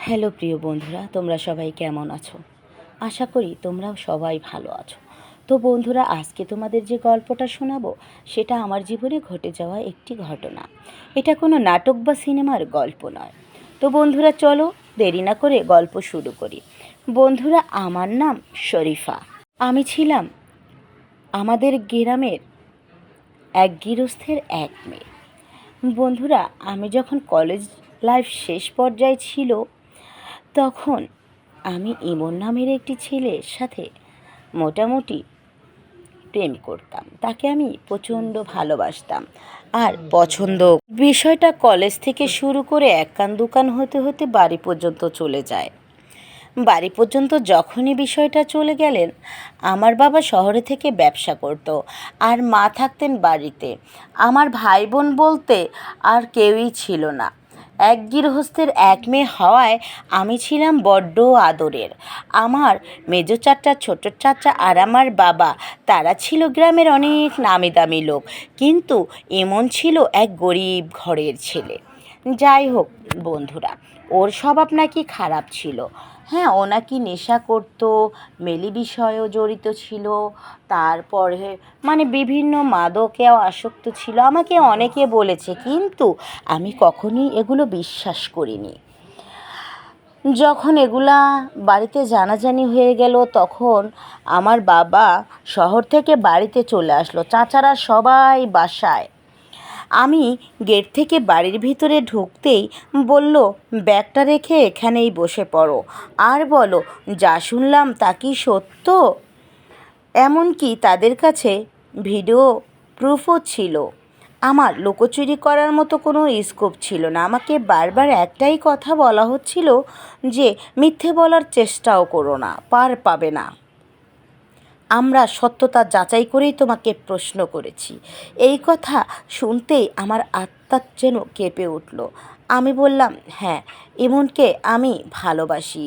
Hello প্রিয় বন্ধুরা, তোমরা সবাই কেমন আছো? আশা করি তোমরাও সবাই ভালো আছো। তো বন্ধুরা, আজকে তোমাদের যে গল্পটা শোনাবো সেটা আমার জীবনে ঘটে যাওয়া একটি ঘটনা। এটা কোনো নাটক বা সিনেমার গল্প নয়। তো বন্ধুরা, চলো দেরি না করে গল্প শুরু করি। বন্ধুরা, আমার নাম শরীফা। আমি ছিলাম আমাদের গ্রামের এক গৃহস্থের এক মেয়ে। বন্ধুরা, আমি যখন কলেজ লাইফ শেষ পর্যায়ে ছিল, তখন আমি ইমন নামের একটি ছেলের সাথে মোটামুটি প্রেম করতাম। তাকে আমি প্রচণ্ড ভালোবাসতাম আর পছন্দ। বিষয়টা কলেজ থেকে শুরু করে এক কান দুকান হতে হতে বাড়ি পর্যন্ত চলে যায়। বাড়ি পর্যন্ত যখনই বিষয়টা চলে গেলেন, আমার বাবা শহরে থেকে ব্যবসা করত আর মা থাকতেন বাড়িতে। আমার ভাই বোন বলতে আর কেউই ছিল না। এক গৃহস্থের এক মেয়ে হওয়ায় আমি ছিলাম বড্ড আদরের। আমার মেজো চাচা, ছোট চাচা আর আমার বাবা, তারা ছিল গ্রামের অনেক নামি দামি লোক, কিন্তু এমন ছিল এক গরিব ঘরের ছেলে। যাই হোক বন্ধুরা, ওর স্বভাব নাকি খারাপ ছিল। হ্যাঁ, ও নাকি নেশা করতো, মেলি বিষয়েও জড়িত ছিল, তারপরে বিভিন্ন মাদকেও আসক্ত ছিল। আমাকে অনেকে বলেছে, কিন্তু আমি কখনোই এগুলো বিশ্বাস করিনি। যখন এগুলা বাড়িতে জানাজানি হয়ে গেল, তখন আমার বাবা শহর থেকে বাড়িতে চলে আসলো, চাচারা সবাই বাসায়। আমি গেট থেকে বাড়ির ভিতরে ঢুকতেই বলল, ব্যাগটা রেখে এখানেই বসে পড়ো আর বলো যা শুনলাম তা কি সত্য। এমনকি তাদের কাছে ভিডিও প্রুফও ছিল। আমার লুকোচুরি করার মতো কোনো স্কোপ ছিল না। আমাকে বারবার একটাই কথা বলা হচ্ছিল যে মিথ্যে বলার চেষ্টাও করো না, পার পাবে না। আমরা সত্যতা যাচাই করেই তোমাকে প্রশ্ন করেছি। এই কথা শুনতেই আমার আত্মা যেন কেঁপে উঠল। আমি বললাম, হ্যাঁ, ইমনকে আমি ভালোবাসি,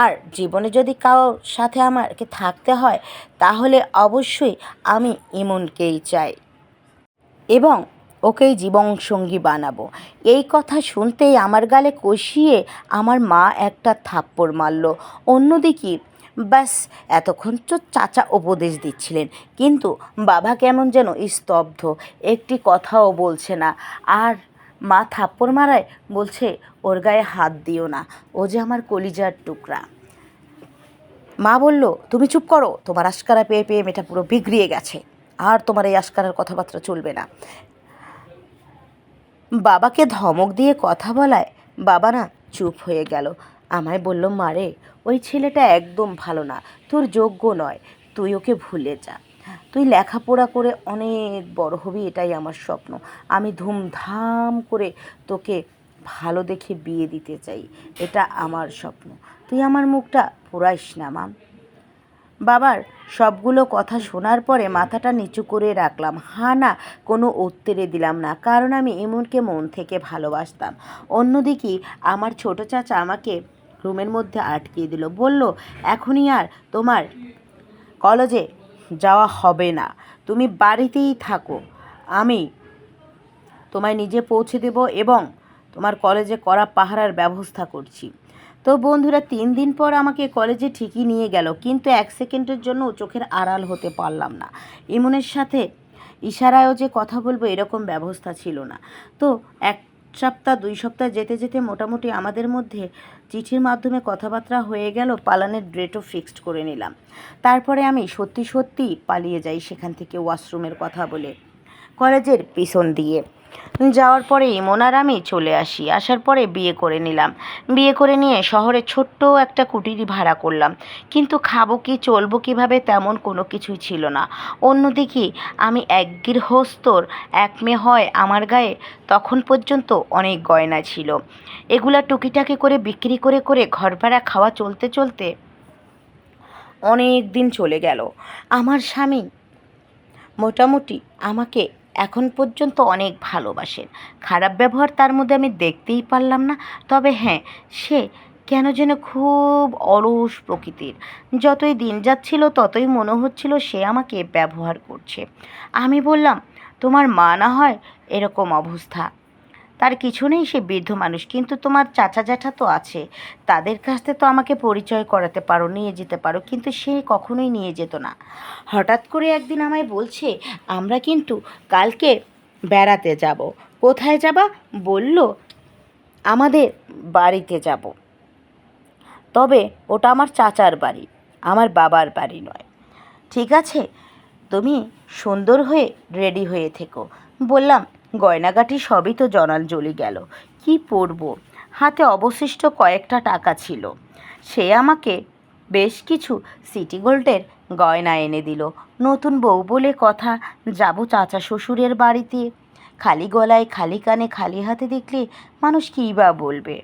আর জীবনে যদি কারোর সাথে আমাকে থাকতে হয় তাহলে অবশ্যই আমি ইমনকেই চাই এবং ওকেই জীবনসঙ্গী বানাবো। এই কথা শুনতেই আমার গালে কষিয়ে আমার মা একটা থাপ্পড় মারল। অন্যদিকে ব্যাস, এতক্ষণ তো চাচা উপদেশ দিচ্ছিলেন, কিন্তু বাবা কেমন যেন স্তব্ধ, একটি কথাও বলছে না। আর মা থাপ্পড় মারায় বলছে, ওর গায়ে হাত দিও না, ও যে আমার কলিজার টুকরা। মা বলল, তুমি চুপ করো, তোমার আশকারা পেয়ে পেয়ে মেয়েটা পুরো বিগড়িয়ে গেছে, আর তোমার এই আশকারার কথাবার্তা চলবে না। বাবাকে ধমক দিয়ে কথা বলায় বাবা না চুপ হয়ে গেল। আমায় বলল, মারে, ওই ছেলেটা একদম ভালো না, তোর যোগ্য নয়, তুই ওকে ভুলে যা। তুই লেখাপড়া করে অনেক বড় হবি, এটাই আমার স্বপ্ন। আমি ধুমধাম করে তোকে ভালো দেখে বিয়ে দিতে চাই, এটা আমার স্বপ্ন। তুই আমার মুখটা পুরাইস না মা। বাবার সবগুলো কথা শোনার পরে মাথাটা নিচু করে রাখলাম। না, কোনো উত্তরে দিলাম না, কারণ আমি ইমনকে মন থেকে ভালোবাসতাম। অন্যদিকে আমার ছোট চাচা আমাকে রুমের মধ্যে আটকিয়ে দিল, বলল, এখনই আর তোমার কলেজে যাওয়া হবে না, তুমি বাড়িতেই থাকো, আমি তোমায় নিজে পৌঁছে দেব এবং তোমার কলেজে কড়া পাহারার ব্যবস্থা করছি। তো বন্ধুরা, 3 দিন পর আমাকে কলেজে ঠিকই নিয়ে গেল, কিন্তু 1 সেকেন্ডের জন্য চোখের আড়াল হতে পারলাম না। ইমনের সাথে ইশারায়ও যে কথা বলবো এরকম ব্যবস্থা ছিল না। তো 1 সপ্তাহ 2 সপ্তাহ যেতে যেতে মোটামুটি আমাদের মধ্যে চিঠির মাধ্যমে কথাবার্তা হয়ে গেল, পালানের ডেটও ফিক্সড করে নিলাম। তারপরে আমি সত্যি সত্যি পালিয়ে যাই সেখান থেকে, ওয়াশরুমের কথা বলে কলেজের পিছন দিয়ে। যাওয়ার পরে ইমন আর আমি চলে আসি। আসার পরে বিয়ে করে নিলাম। বিয়ে করে নিয়ে শহরে ছোট্ট একটা কুটির ভাড়া করলাম, কিন্তু খাবো কি, চলবো কীভাবে, তেমন কোনো কিছুই ছিল না। অন্যদিকে আমি এক গৃহস্থর এক মেয়ে হয়, আমার গায়ে তখন পর্যন্ত অনেক গয়না ছিল। এগুলা টুকিটাকি করে বিক্রি করে করে ঘর ভাড়া খাওয়া চলতে চলতে অনেক দিন চলে গেল। আমার স্বামী মোটামুটি আমাকে এখন পর্যন্ত অনেক ভালোবাসেন। খারাপ ব্যবহার তার মধ্যে আমি দেখতেই পারলাম না। তবে হ্যাঁ, সে কেন যেন খুব অলস প্রকৃতির। যতই দিন যাচ্ছিল ততই মনে হচ্ছিল সে আমাকে ব্যবহার করছে। আমি বললাম, তোমার মা না হয় এরকম অবস্থা, তার কিছু নেই, সে বৃদ্ধ মানুষ, কিন্তু তোমার চাচা জ্যাঠা তো আছে, তাদের কাছ থেকে তো আমাকে পরিচয় করাতে পারো, নিয়ে যেতে পারো। কিন্তু সে কখনোই নিয়ে যেত না। হঠাৎ করে একদিন আমায় বলছে, আমরা কিন্তু কালকে বেড়াতে যাব। কোথায় যাবা? বলল, আমাদের বাড়িতে যাব। তবে ওটা আমার চাচার বাড়ি, আমার বাবার বাড়ি নয়। ঠিক আছে, তুমি সুন্দর হয়ে রেডি হয়ে থেকো। বললাম, গয়নাগাটি সবই তো জলি গেল, কি পরবো? হাতে অবশিষ্ট কয়েকটা টাকা ছিল। সে আমাকে বেশ কিছু সিটি গোল্ডের গয়না এনে দিল। নতুন বউ বলে কথা, যাব চাচা শ্বশুরের বাড়িতে। খালি গলায়, খালি কানে, খালি হাতে দেখলে মানুষ কী বা বলবে।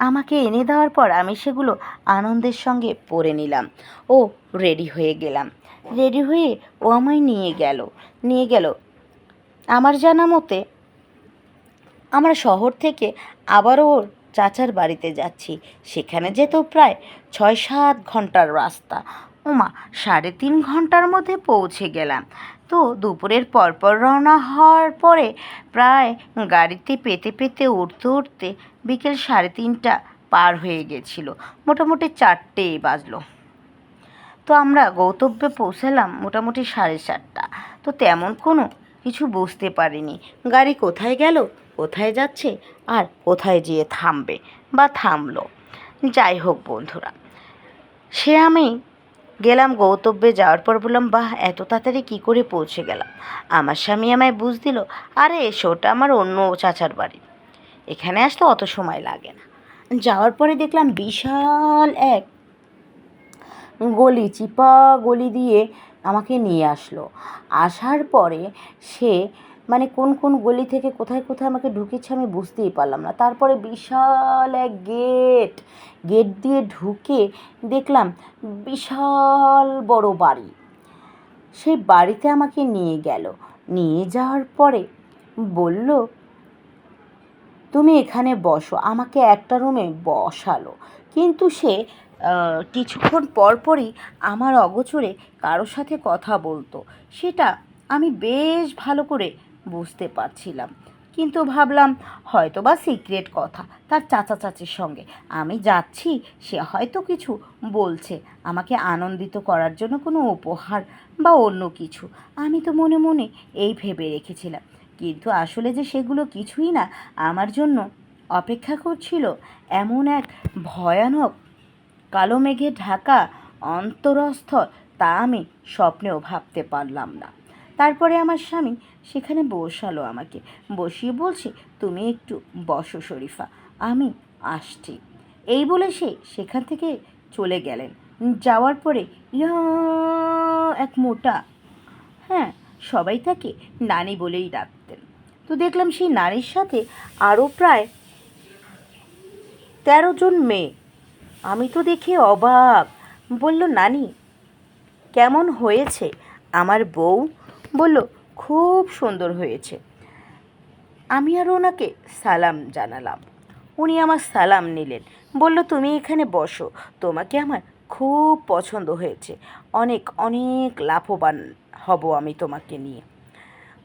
আমাকে এনে দেওয়ার পর আমি সেগুলো আনন্দের সঙ্গে পরে নিলাম ও রেডি হয়ে গেলাম। রেডি হয়ে ও আমায় নিয়ে গেল আমার জানা মতে আমরা শহর থেকে আবারও ওর চাচার বাড়িতে যাচ্ছি। সেখানে যেত প্রায় 6-7 ঘন্টার রাস্তা। ওমা, 3.5 ঘন্টার মধ্যে পৌঁছে গেলাম। তো দুপুরের পরপর রওনা হওয়ার পরে প্রায় গাড়িতে পেতে পেতে উঠতে বিকেল 3:30 পার হয়ে গেছিল। মোটামুটি 4টে বাজলো। তো আমরা গন্তব্যে পৌঁছালাম মোটামুটি 4:30। তো তেমন কোনো কিছু বুঝতে পারিনি গাড়ি কোথায় গেল, কোথায় যাচ্ছে, আর কোথায় যেয়ে থামবে বা থামলো। যাই হোক বন্ধুরা, সে আমি গেলাম গন্তব্যে। যাওয়ার পর বললাম, বাহ, এত তাড়াতাড়ি কী করে পৌঁছে গেলাম? আমার স্বামী আমায় বুঝ দিল, আরে এসো, ওটা আমার অন্য চাচার বাড়ি, এখানে আসতে অত সময় লাগে না। যাওয়ার পরে দেখলাম বিশাল এক গলি, চিপা গলি দিয়ে আমাকে নিয়ে আসলো। আসার পরে সে মানে কোন কোন গলি থেকে কোথায় কোথায় আমাকে ঢুকেছে আমি বুঝতেই পারলাম না। তারপরে বিশাল এক গেট দিয়ে ঢুকে দেখলাম বিশাল বড় বাড়ি। সেই বাড়িতে আমাকে নিয়ে যাওয়ার পরে বলল, তুমি এখানে বসো। আমাকে একটা রুমে বসালো, কিন্তু সে কিছুক্ষণ পরপরই আমার অগোচরে কারোর সাথে কথা বলতো। সেটা আমি বেশ ভালো করে বুঝতে পারছিলাম, কিন্তু ভাবলাম হয়তো বা সিক্রেট কথা তার চাচা চাচির সঙ্গে। আমি যাচ্ছি, সে হয়তো কিছু বলছে আমাকে আনন্দিত করার জন্য, কোনো উপহার বা অন্য কিছু। আমি তো মনে মনে এই ভেবে রেখেছিলাম, কিন্তু আসলে যে সেগুলো কিছুই না, আমার জন্য অপেক্ষা করছিল এমন এক ভয়ানক কালো মেঘে ঢাকা অন্তরস্থ, তা আমি স্বপ্নেও ভাবতে পারলাম না। তারপরে আমার স্বামী সেখানে বসালো আমাকে, বসিয়ে বলছে, তুমি একটু বসো শরীফা, আমি আসছি। এই বলে সে সেখান থেকে চলে গেলেন। যাওয়ার পরে এক মোটা, হ্যাঁ, সবাই তাকে নানি বলেই ডাকতেন। তো দেখলাম সেই নানির সাথে আরও প্রায় 13 জন মেয়ে। আমি তো দেখে অবাক। বলল, নানি কেমন হয়েছে আমার বউ? বলল, খুব সুন্দর হয়েছে। আমি আর ওনাকে সালাম জানালাম। উনি আমার সালাম নিলেন, বলল, তুমি এখানে বসো, তোমাকে আমার খুব পছন্দ হয়েছে, অনেক অনেক লাভবান হব আমি তোমাকে নিয়ে।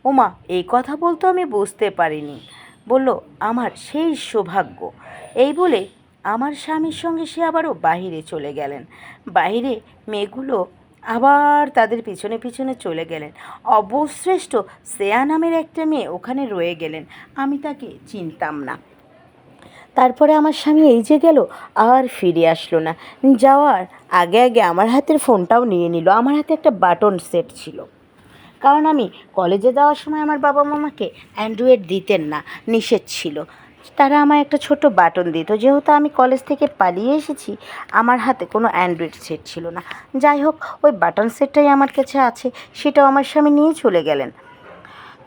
ওমা, এই কথা বলতো আমি বুঝতে পারিনি। বলল, আমার সেই সৌভাগ্য। এই বলে আমার স্বামীর সঙ্গে সে আবারও বাহিরে চলে গেলেন। বাহিরে মেয়েগুলো আবার তাদের পিছনে পিছনে চলে গেলেন। অবশ্রেষ্ঠ শ্রেয়া নামের একটা মেয়ে ওখানে রয়ে গেলেন, আমি তাকে চিনতাম না। তারপরে আমার স্বামী এই যে গেল, আর ফিরে আসলো না। যাওয়ার আগে আগে আমার হাতের ফোনটাও নিয়ে নিল। আমার হাতে একটা বাটন সেট ছিল, কারণ আমি কলেজে যাওয়ার সময় আমার বাবা মামাকে অ্যান্ড্রয়েড দিতেন না, নিষেধ ছিল। তারা আমায় একটা ছোট বাটন দিত। যেহেতু আমি কলেজ থেকে পালিয়ে এসেছি, আমার হাতে কোনো অ্যান্ড্রয়েড সেট ছিল না। যাই হোক, ওই বাটন সেটটাই আমার কাছে আছে, সেটাও আমার স্বামী নিয়ে চলে গেলেন।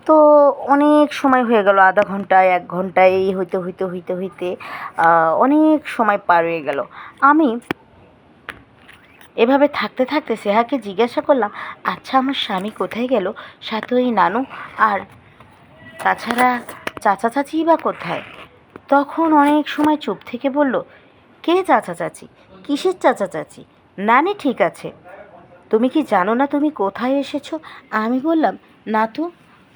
তো অনেক সময় হয়ে গেল, আধা ঘন্টা 1 ঘন্টা, এই হইতে হইতে হইতে হইতে অনেক সময় পার হয়ে গেল। আমি এভাবে থাকতে থাকতে সেহাকে জিজ্ঞাসা করলাম, আচ্ছা আমার স্বামী কোথায় গেল? সাথে ওই নানু আর তাছাড়া চাচা চাচিই বা কোথায়? তখন অনেক সময় চুপ থেকে বলল, কে চাচা চাচি? কিসের চাচা চাচি? নানি ঠিক আছে, তুমি কি জানো না তুমি কোথায় এসেছো? আমি বললাম, না তো,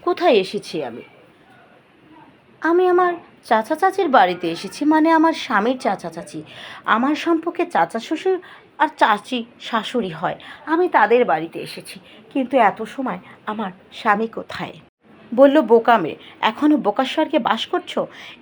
কোথায় এসেছি আমি? আমি আমার চাচা চাচির বাড়িতে এসেছি, মানে আমার স্বামীর চাচা চাচি। আমার সম্পর্কে চাচা শ্বশুর আর চাচি শাশুড়ি হয়, আমি তাদের বাড়িতে এসেছি। কিন্তু এত সময় আমার স্বামী কোথায়? বলল, বোকা মেয়ে, এখনও বোকার স্বর্গে বাস করছো?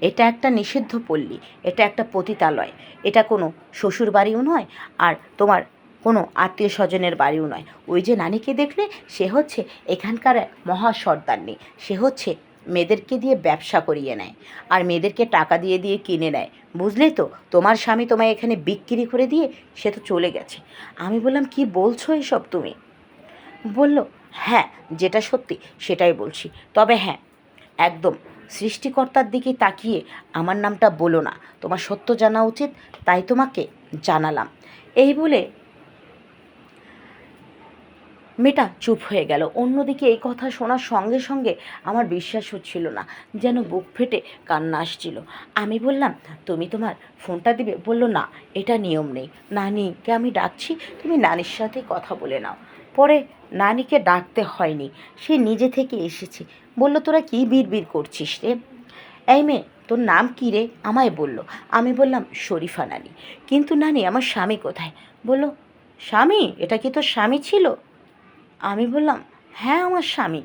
এটা একটা নিষিদ্ধ পল্লী, এটা একটা পতিতালয়, এটা কোনো শ্বশুর বাড়িও নয়, আর তোমার কোনো আত্মীয় স্বজনের বাড়িও নয়। ওই যে নানিকে দেখলে, সে হচ্ছে এখানকার এক মহা সর্দারনি। সে হচ্ছে মেয়েদেরকে দিয়ে ব্যবসা করিয়ে নেয়, আর মেয়েদেরকে টাকা দিয়ে দিয়ে কিনে নেয়। বুঝলে তো? তোমার স্বামী তোমায় এখানে বিক্রি করে দিয়ে সে তো চলে গেছে। আমি বললাম, কি বলছো এসব তুমি? বলল, হ্যাঁ, যেটা সত্যি সেটাই বলছি। তবে হ্যাঁ, একদম সৃষ্টিকর্তার দিকে তাকিয়ে আমার নামটা বলো না, তোমার সত্য জানা উচিত, তাই তোমাকে জানালাম। এই বলে মেয়েটা চুপ হয়ে গেল। অন্যদিকে এই কথা শোনার সঙ্গে সঙ্গে আমার বিশ্বাস হচ্ছিল না, যেন বুক ফেটে কান্না আসছিল। আমি বললাম, তুমি তোমার ফোনটা দিবে? বলল, না, এটা নিয়ম নেই, নানিকে আমি ডাকছি, তুমি নানির সাথে কথা বলে নাও। পরে নানিকে ডাকতে হয়নি, সে নিজে থেকে এসেছে। বলল, তোরা কি বিড়বিড় করছিস রে? এই মেয়ে, তোর নাম কী রে? আমায় বলল। আমি বললাম, শরীফা নানি। কিন্তু নানি, আমার স্বামী কোথায়? বলল, স্বামী? এটা কি তোর স্বামী ছিল? আমি বললাম, হ্যাঁ, আমার স্বামী।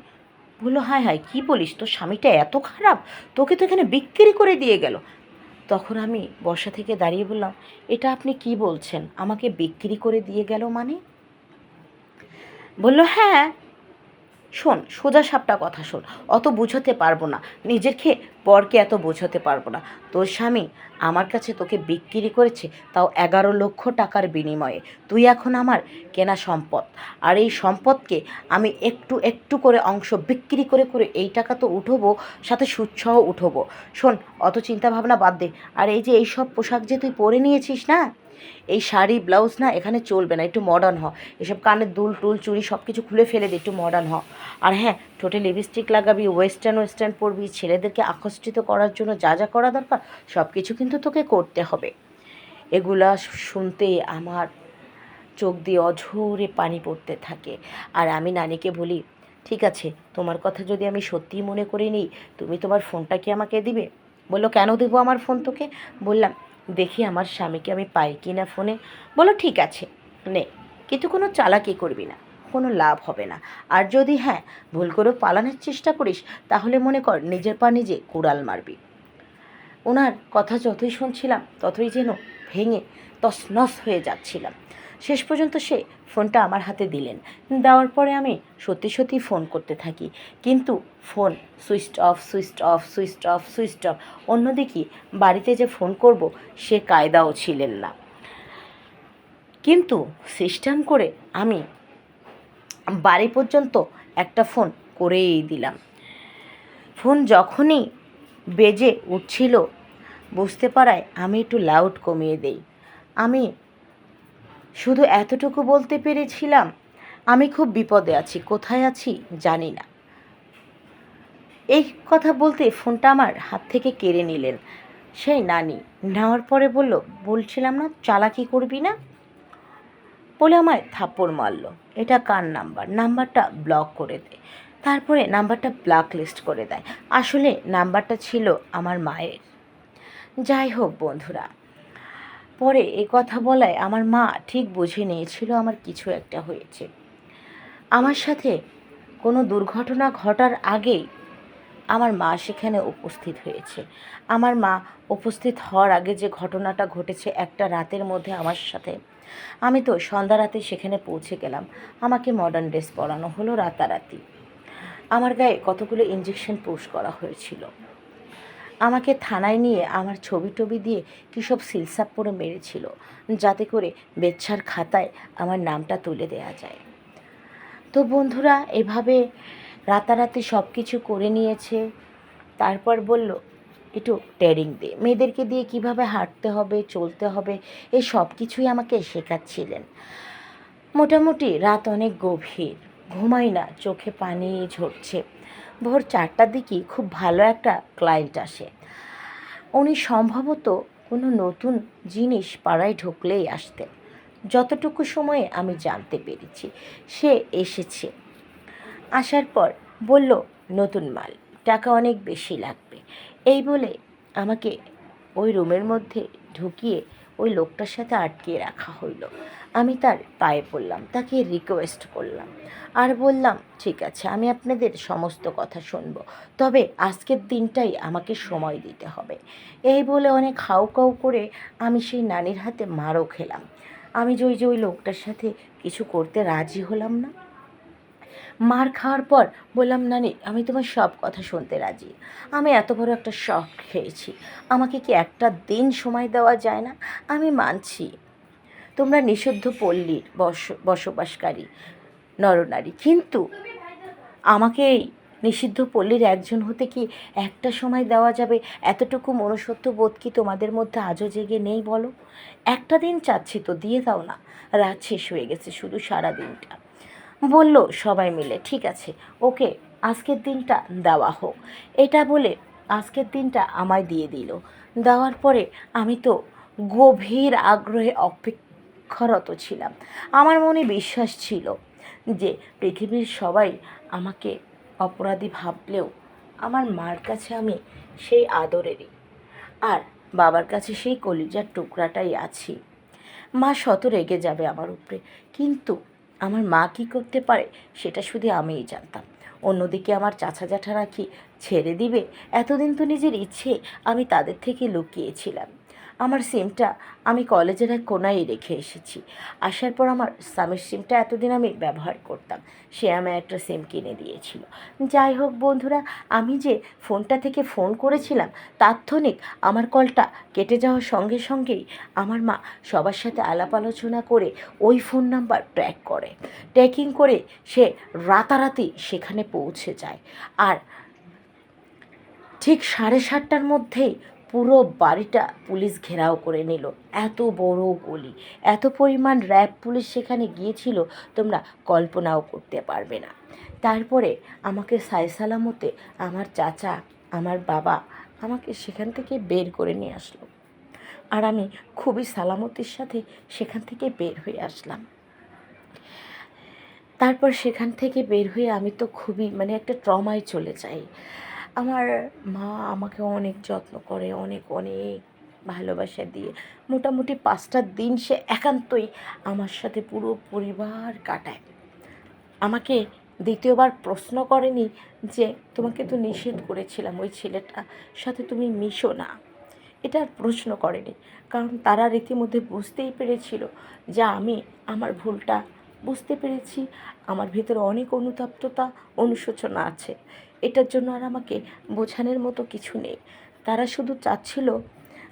বললো, হায় হায়, কী বলিস? তোর স্বামীটা এত খারাপ, তোকে তো এখানে বিক্রি করে দিয়ে গেল। তখন আমি বসা থেকে দাঁড়িয়ে বললাম, এটা আপনি কি বলছেন? আমাকে বিক্রি করে দিয়ে গেল মানে? বলল, হ্যাঁ, শোন, সোজা সাপটা কথা শোন, অত বুঝতে পারবো না, নিজের খেয়ে পরকে এত বোঝাতে পারবো না। তোর স্বামী আমার কাছে তোকে বিক্রি করেছে, তাও 11 লক্ষ টাকার বিনিময়ে। তুই এখন আমার কেনা সম্পদ, আর এই সম্পদকে আমি একটু একটু করে অংশ বিক্রি করে করে এই টাকা তো উঠবো, সাথে সুদসহ উঠবো। শোন, অত চিন্তা ভাবনা বাদ দে। আর এই যে এই সব পোশাক যে তুই পরে নিয়েছিস না, এই শাড়ি ব্লাউজ না এখানে চলবে না, একটু মডার্ন হ। এসব কানের দুল টুল চুড়ি সব কিছু খুলে ফেলে দে, একটু মডার্ন হ। আর হ্যাঁ, ঠোঁটে লিপস্টিক লাগাবি, ওয়েস্টার্ন ওয়েস্টার্ন পরবি, ছেলেদেরকে আকর্ষিত করার জন্য যা যা করা দরকার সব কিছু কিন্তু তোকে করতে হবে। এগুলা শুনতে আমার চোখ দিয়ে অঝোরে পানি পড়তে থাকে। আর আমি নানিকে বলি, ঠিক আছে, তোমার কথা যদি আমি সত্যিই মনে করে নিই, তুমি তোমার ফোনটা কি আমাকে দিবে? বললো, কেন দেবো আমার ফোন তোকে? বললাম, দেখি আমার স্বামীকে আমি পাই কি না ফোনে। বললো, ঠিক আছে, নে, কিন্তু কোনো চালাকি করবি না, কোনো লাভ হবে না। আর যদি হ্যাঁ, ভুল করে পালানোর চেষ্টা করিস, তাহলে মনে কর নিজের পা নিজে কুড়াল মারবি। ওনার কথা যতই শুনছিলাম ততই যেন ভেঙে তছনছ হয়ে যাচ্ছিলাম। শেষ পর্যন্ত সে ফোনটা আমার হাতে দিলেন। দেওয়ার পরে আমি সত্যি সত্যি ফোন করতে থাকি, কিন্তু phone switch off, switch off, switch off, switch off. অন্যদিকে বাড়িতে যে ফোন করব সে কায়দাও ছিলেন না। কিন্তু সিস্টেম করে আমি বাড়ি পর্যন্ত একটা ফোন করেই দিলাম। ফোন যখনই বেজে উঠছিল, বুঝতে পারায় আমি একটু লাউড কমিয়ে দেই। আমি শুধু এতটুকু বলতে পেরেছিলাম, আমি খুব বিপদে আছি, কোথায় আছি জানি না। এই কথা বলতে ফোনটা আমার হাত থেকে কেড়ে নিলেন সেই নানি। নেওয়ার পরে বলছিলাম না চালাকি করবি না, বলে আমায় থাপ্পড় মারলো। এটা কার নাম্বার? নাম্বারটা ব্লক করে দে। তারপরে নাম্বারটা ব্ল্যাক লিস্ট করে দেয়। আসলে নাম্বারটা ছিল আমার মায়ের। যাই হোক বন্ধুরা, পরে এ কথা বলায় আমার মা ঠিক বুঝে নিয়েছিল আমার কিছু একটা হয়েছে। আমার সাথে কোনো দুর্ঘটনা ঘটার আগেই আমার মা সেখানে উপস্থিত হয়েছে। আমার মা উপস্থিত হওয়ার আগে যে ঘটনাটা ঘটেছে একটা রাতের মধ্যে আমার সাথে, আমি তো সন্ধ্যা রাতে সেখানে পৌঁছে গেলাম। আমাকে মডার্ন ড্রেস পরানো হলো রাতারাতি। আমার গায়ে কতগুলো ইঞ্জেকশন পুশ করা হয়েছিল। আমাকে থানায় নিয়ে আমার ছবি টবি দিয়ে কী সব সিলসাপ করে মেরেছিল, যাতে করে বেচ্ছার খাতায় আমার নামটা তুলে দেয়া যায়। তো বন্ধুরা, এভাবে রাতারাতি সব কিছু করে নিয়েছে। তারপর বলল, একটু ট্রেনিং দে, মেয়েদেরকে দিয়ে কিভাবে হাঁটতে হবে, চলতে হবে, এই সব কিছুই আমাকে শেখাচ্ছিলেন। মোটামুটি রাত অনেক গভীর, ঘুমাই না, চোখে পানি ঝরছে। ভোর 4টার দিকে খুব ভালো একটা ক্লায়েন্ট আসে। উনি সম্ভবত কোনো নতুন জিনিস পাড়ায় ঢুকলেই আসতেন। যতটুকু সময়ে আমি জানতে পেরেছি, সে এসেছে। আসার পর বলল, নতুন মাল, টাকা অনেক বেশি লাগবে। এই বলে আমাকে ওই রুমের মধ্যে ঢুকিয়ে ওই লোকটার সাথে আটকিয়ে রাখা হইল। আমি তার পায়ে পড়লাম, তাকে রিকোয়েস্ট করলাম আর বললাম, ঠিক আছে, আমি আপনাদের সমস্ত কথা শুনবো, তবে আজকের দিনটাই আমাকে সময় দিতে হবে। এই বলে অনেক হাউকাউ করে আমি সেই নানির হাতে মারও খেলাম। আমি যে ওই লোকটার সাথে কিছু করতে রাজি হলাম না। মার খাওয়ার পর বললাম, নানি, আমি তোমার সব কথা শুনতে রাজি। আমি এত বড় একটা শখ খেয়েছি, আমাকে কি একটা দিন সময় দেওয়া যায় না? আমি মানছি তোমরা নিষিদ্ধ পল্লীর বসবাসকারী নরনারী, কিন্তু আমাকে এই নিষিদ্ধ পল্লীর একজন হতে কি একটা সময় দেওয়া যাবে? এতটুকু মনুষ্যত্ব বোধ কি তোমাদের মধ্যে আজও জেগে নেই বলো? একটা দিন চাচ্ছি তো, দিয়ে দাও না। রাত শেষ হয়ে গেছে, শুধু সারা দিনটা। বলল সবাই মিলে, ঠিক আছে, ওকে, আজকের দিনটা দেওয়া হোক। এটা বলে আজকের দিনটা আমায় দিয়ে দিল। দেওয়ার পরে আমি তো গভীর আগ্রহে অপেক্ষারত ছিলাম। আমার মনে বিশ্বাস ছিল যে পৃথিবীর সবাই আমাকে অপরাধী ভাবলেও আমার মার কাছে আমি সেই আদরেরই, আর বাবার কাছে সেই কলিজার টুকরাটাই আছি। মা শত রেগে যাবে আমার উপরে, কিন্তু আমার মা কী করতে পারে সেটা শুধু আমিই জানতাম। অন্যদিকে আমার চাচা জ্যাঠারা কি ছেড়ে দিবে? এতদিন তো নিজের ইচ্ছে আমি তাদের থেকে লুকিয়েছিলাম। আমার সিমটা আমি কলেজের এক কোনায় রেখে এসেছি। আসার পর আমার স্বামীর সিমটা এতদিন আমি ব্যবহার করতাম, সে আমায় একটা সিম কিনে দিয়েছিল। যাই হোক বন্ধুরা, আমি যে ফোনটা থেকে ফোন করেছিলাম, তাৎক্ষণিক আমার কলটা কেটে যাওয়ার সঙ্গে সঙ্গেই আমার মা সবার সাথে আলাপ আলোচনা করে ওই ফোন নাম্বার ট্র্যাকিং করে সে রাতারাতি সেখানে পৌঁছে যায়। আর ঠিক 7:30টার মধ্যেই পুরো বাড়িটা পুলিশ ঘেরাও করে নিল। এত বড় গলি, এত পরিমাণ র্যাব পুলিশ সেখানে গিয়েছিল, তোমরা কল্পনাও করতে পারবে না। তারপরে আমাকে সালামতে আমার চাচা, আমার বাবা আমাকে সেখান থেকে বের করে নিয়ে আসলো, আর আমি খুবই সালামতির সাথে সেখান থেকে বের হয়ে আসলাম। তারপর সেখান থেকে বের হয়ে আমি তো খুবই একটা ট্রমায় চলে যাই। আমার মা আমাকে অনেক যত্ন করে, অনেক অনেক ভালোবাসা দিয়ে মোটামুটি 5টা দিন সে একান্তই আমার সাথে পুরো পরিবার কাটায়। আমাকে দ্বিতীয়বার প্রশ্ন করেনি যে তোমাকে তো নিষেধ করেছিলাম ওই ছেলেটার সাথে তুমি মিশো না, এটা আর প্রশ্ন করেনি, কারণ তারা রীতিমধ্যে বুঝতেই পেরেছিল যে আমি আমার ভুলটা বুঝতে পেরেছি। আমার ভেতরে অনেক অনুতপ্ততা, অনুশোচনা আছে, এটার জন্য আর আমাকে বোঝানোর মতো কিছু নেই। তারা শুধু চাচ্ছিল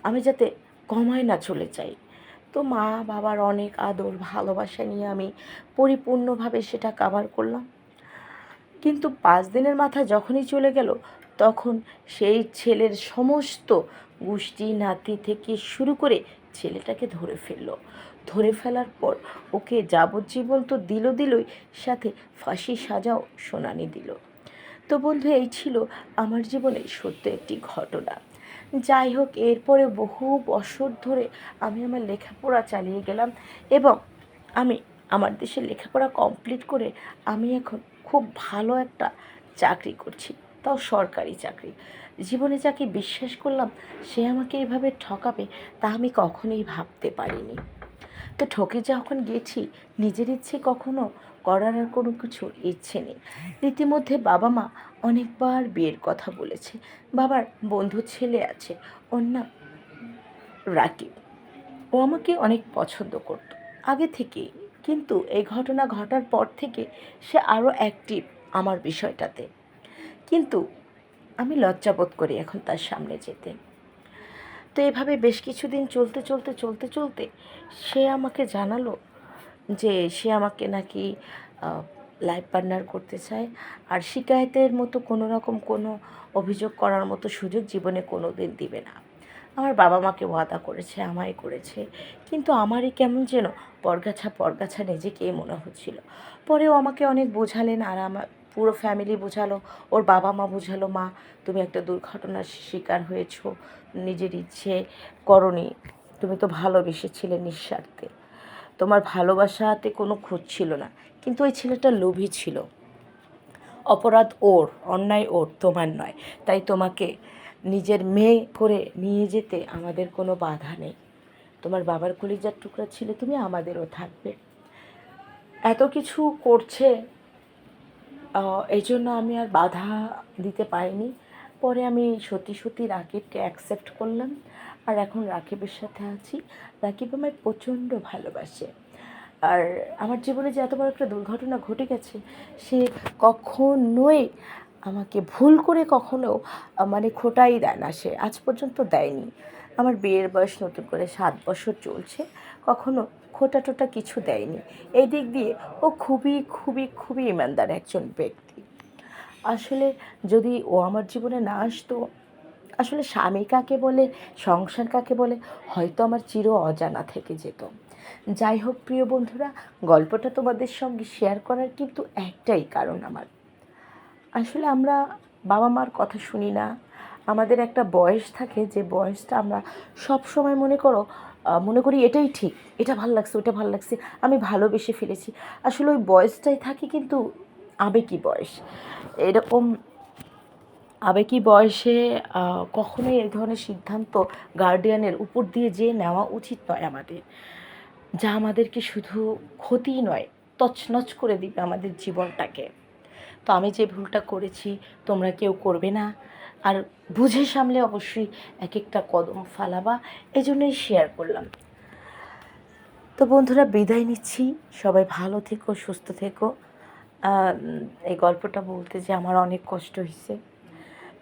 আমি যাতে কমায় না চলে যাই। তো মা বাবার অনেক আদর ভালোবাসা নিয়ে আমি পরিপূর্ণভাবে সেটা কাভার করলাম। কিন্তু 5 দিনের মাথায় যখনই চলে গেল, তখন সেই ছেলের সমস্ত গোষ্ঠী নাতি থেকে শুরু করে ছেলেটাকে ধরে ফেলার পর ওকে যাবজ্জীবন তো দিলই, সাথে ফাঁসি সাজাও শুনানি দিল। তো বন্ধু, এই ছিল আমার জীবনের সত্য একটি ঘটনা। যাই হোক, এরপরে বহু বছর ধরে আমি আমার লেখাপড়া চালিয়ে গেলাম, এবং আমি আমার দেশে লেখাপড়া কমপ্লিট করে আমি এখন খুব ভালো একটা চাকরি করছি, তাও সরকারি চাকরি। জীবনে যাকে বিশ্বাস করলাম সে আমাকে এভাবে ঠকাবে তা আমি কখনোই ভাবতে পারিনি। তো ঠকে যখন গেছি, নিজের ইচ্ছে কখনো করার আর কোনো কিছু ইচ্ছে নেই। রীতিমধ্যে বাবা মা অনেকবার বিয়ের কথা বলেছে। বাবার বন্ধুর ছেলে আছে, ওর নাম রাকিব। ও আমাকে অনেক পছন্দ করত আগে থেকেই, কিন্তু এই ঘটনা ঘটার পর থেকে সে আরও অ্যাক্টিভ আমার বিষয়টাতে। কিন্তু আমি লজ্জাবোধ করি এখন তার সামনে যেতে। তো এভাবে বেশ কিছুদিন চলতে সে আমাকে জানালো যে সে আমাকে নাকি লাইফ পার্টনার করতে চায়, আর শিকায়তের মতো কোনো অভিযোগ করার মতো সুযোগ জীবনে কোনো দিন দিবে না। আমার বাবা মাকে ওয়াদা করেছে, আমায় করেছে, কিন্তু আমারই কেমন যেন পরগাছা নিজেকেই মনে হচ্ছিল। পরেও আমাকে অনেক বোঝালেন, আর আমার পুরো ফ্যামিলি বোঝালো, ওর বাবা মা বোঝালো, মা তুমি একটা দুর্ঘটনার শিকার হয়েছো, নিজের ইচ্ছে করনি, তুমি তো ভালোবেসেছিলে নিঃস্বার্থে, তোমার ভালোবাসাতে কোনো খুঁত ছিল না, কিন্তু ওই ছেলেটা লোভী ছিল। অপরাধ ওর, অন্যায় ওর, তোমার নয়। তাই তোমাকে নিজের মেয়ে করে নিয়ে যেতে আমাদের কোনো বাধা নেই। তোমার বাবার কলিজার টুকরা ছিলে তুমি, আমাদেরও থাকবে। এত কিছু করছে, এই জন্য আমি আর বাধা দিতে পারিনি। পরে আমি সত্যি সত্যি রাকিবকে অ্যাকসেপ্ট করলাম, আর এখন রাকিবের সাথে আছি। রাকিব আমায় প্রচণ্ড ভালোবাসে। আর আমার জীবনে যে এত বড় একটা দুর্ঘটনা ঘটে গেছে, সে কখনোই আমাকে ভুল করে কখনো মানে খোঁটাই দেয় না, সে আজ পর্যন্ত দেয়নি। আমার বিয়ের বয়স নতুন করে 7 বছর চলছে, কখনো খোঁটা টোটা কিছু দেয়নি। এই দিক দিয়ে ও খুবই খুবই খুবই ইমানদার একজন ব্যক্তি। আসলে যদি ও আমার জীবনে না আসতো, আসলে স্বামী কাকে বলে, সংসার কাকে বলে, হয়তো আমার চির অজানা থেকে যেত। যাই হোক প্রিয় বন্ধুরা, গল্পটা তোমাদের সঙ্গে শেয়ার করার কিন্তু একটাই কারণ আমার। আসলে আমরা বাবা মার কথা শুনি না। আমাদের একটা বয়স থাকে, যে বয়সটা আমরা সব সময় মনে করি এটাই ঠিক, এটা ভাল লাগছে, ওটা ভাল লাগছে, আমি ভালোবেসে ফেলেছি। আসলে ওই বয়সটাই থাকে কিন্তু আবেগী বয়স। এরকম আবেগী বয়সে কখনোই এই ধরনের সিদ্ধান্ত গার্ডিয়ানের উপর দিয়ে যেয়ে নেওয়া উচিত নয় আমাদের, যা আমাদেরকে শুধু ক্ষতিই নয়, তছনছ করে দিবে আমাদের জীবনটাকে। তো আমি যে ভুলটা করেছি তোমরা কেউ করবে না, আর বুঝে সামলে অবশ্যই এক একটা কদম ফালাবা, এই জন্যই শেয়ার করলাম। তো বন্ধুরা, বিদায় নিচ্ছি। সবাই ভালো থেকো, সুস্থ থেকো। এই গল্পটা বলতে যে আমার অনেক কষ্ট হয়েছে,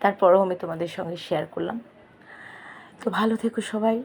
তারপরেও আমি তোমাদের সঙ্গে শেয়ার করলাম। তো ভালো থেকো সবাই।